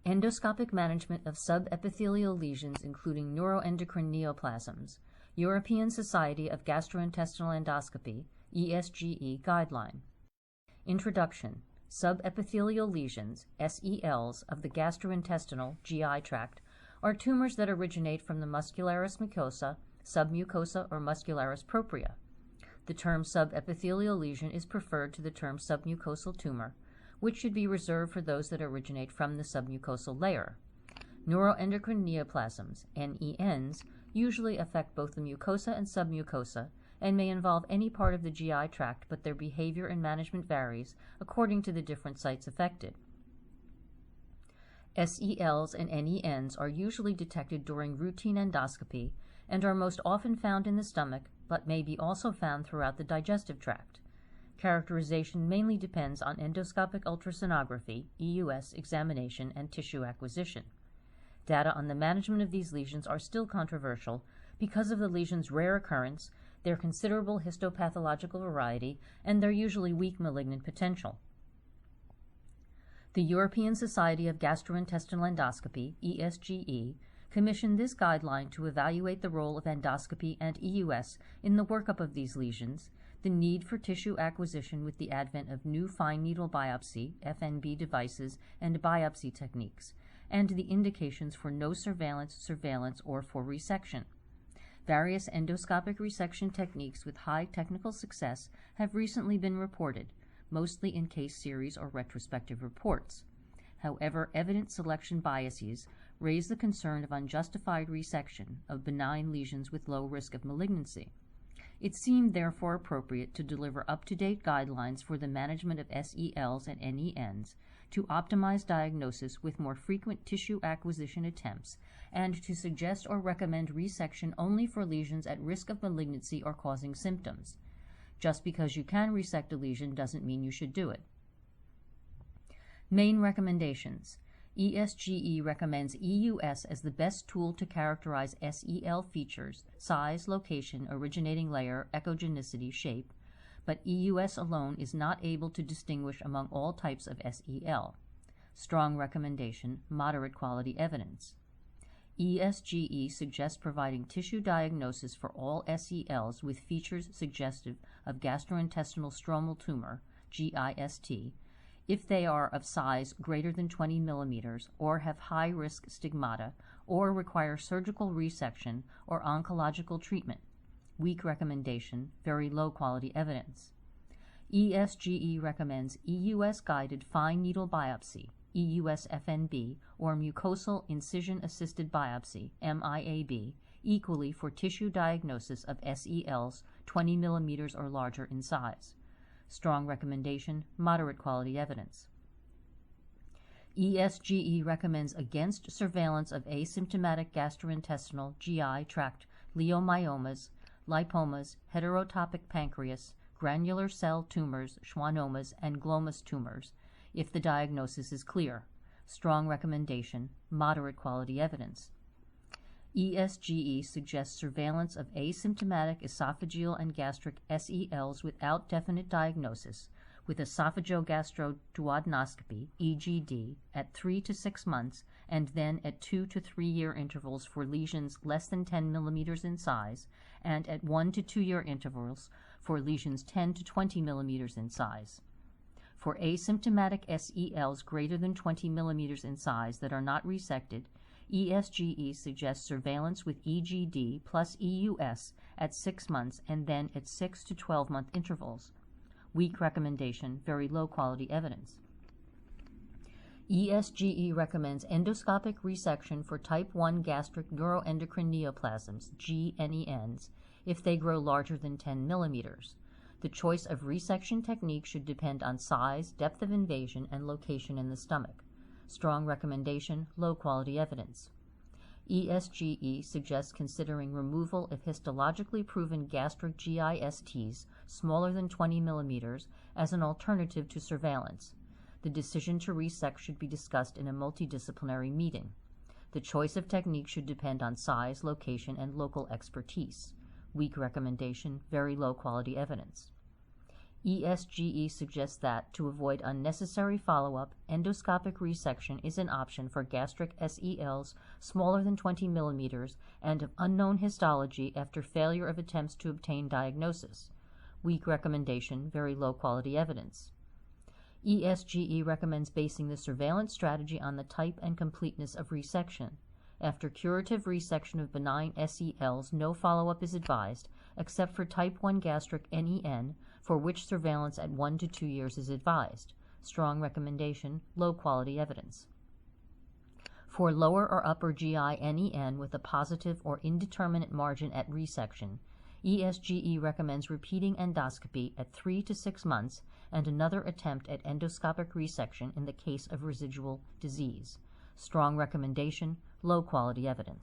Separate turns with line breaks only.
Endoscopic management of subepithelial lesions including neuroendocrine neoplasms, European Society of Gastrointestinal Endoscopy, ESGE Guideline. Introduction. Subepithelial lesions, SELs, of the gastrointestinal GI tract are tumors that originate from the muscularis mucosa, submucosa, or muscularis propria. The term subepithelial lesion is preferred to the term submucosal tumor, which should be reserved for those that originate from the submucosal layer. Neuroendocrine neoplasms, NENs, usually affect both the mucosa and submucosa and may involve any part of the GI tract, but their behavior and management varies according to the different sites affected. SELs and NENs are usually detected during routine endoscopy and are most often found in the stomach, but may be also found throughout the digestive tract. Characterization mainly depends on endoscopic ultrasonography, EUS examination, and tissue acquisition. Data on the management of these lesions are still controversial because of the lesion's rare occurrence, their considerable histopathological variety, and their usually weak malignant potential. The European Society of Gastrointestinal Endoscopy, ESGE, commissioned this guideline to evaluate the role of endoscopy and EUS in the workup of these lesions, the need for tissue acquisition with the advent of new fine needle biopsy, FNB devices, and biopsy techniques, and the indications for no surveillance, or for resection. Various endoscopic resection techniques with high technical success have recently been reported, mostly in case series or retrospective reports. However, evident selection biases raise the concern of unjustified resection of benign lesions with low risk of malignancy. It seemed therefore appropriate to deliver up-to-date guidelines for the management of SELs and NENs, to optimize diagnosis with more frequent tissue acquisition attempts, and to suggest or recommend resection only for lesions at risk of malignancy or causing symptoms. Just because you can resect a lesion doesn't mean you should do it. Main recommendations. ESGE recommends EUS as the best tool to characterize SEL features, size, location, originating layer, echogenicity, shape, but EUS alone is not able to distinguish among all types of SEL. Strong recommendation, moderate quality evidence. ESGE suggests providing tissue diagnosis for all SELs with features suggestive of gastrointestinal stromal tumor, GIST, if they are of size greater than 20 millimeters or have high-risk stigmata or require surgical resection or oncological treatment. Weak recommendation, very low-quality evidence. ESGE recommends EUS-guided fine needle biopsy, EUS-FNB, or mucosal incision-assisted biopsy, MIAB, equally for tissue diagnosis of SELs 20 millimeters or larger in size. Strong recommendation, moderate quality evidence. ESGE recommends against surveillance of asymptomatic gastrointestinal GI tract leiomyomas, lipomas, heterotopic pancreas, granular cell tumors, schwannomas, and glomus tumors, if the diagnosis is clear. Strong recommendation, moderate quality evidence. ESGE suggests surveillance of asymptomatic esophageal and gastric SELs without definite diagnosis, with esophagogastroduodenoscopy, EGD, at 3 to 6 months and then at 2 to 3 year intervals for lesions less than 10 millimeters in size, and at 1 to 2 year intervals for lesions 10 to 20 millimeters in size. For asymptomatic SELs greater than 20 millimeters in size that are not resected, ESGE suggests surveillance with EGD plus EUS at 6 months and then at 6 to 12-month intervals. Weak recommendation, very low-quality evidence. ESGE recommends endoscopic resection for type 1 gastric neuroendocrine neoplasms, GNENs, if they grow larger than 10 millimeters. The choice of resection technique should depend on size, depth of invasion, and location in the stomach. Strong recommendation, low-quality evidence. ESGE suggests considering removal of histologically proven gastric GISTs smaller than 20 millimeters as an alternative to surveillance. The decision to resect should be discussed in a multidisciplinary meeting. The choice of technique should depend on size, location, and local expertise. Weak recommendation, very low-quality evidence. ESGE suggests that, to avoid unnecessary follow-up, endoscopic resection is an option for gastric SELs smaller than 20 millimeters and of unknown histology after failure of attempts to obtain diagnosis. Weak recommendation, very low-quality evidence. ESGE recommends basing the surveillance strategy on the type and completeness of resection. After curative resection of benign SELs, no follow-up is advised, except for type 1 gastric NEN, for which surveillance at 1 to 2 years is advised. Strong recommendation, low-quality evidence. For lower or upper GI NEN with a positive or indeterminate margin at resection, ESGE recommends repeating endoscopy at 3 to 6 months and another attempt at endoscopic resection in the case of residual disease. Strong recommendation, low-quality evidence.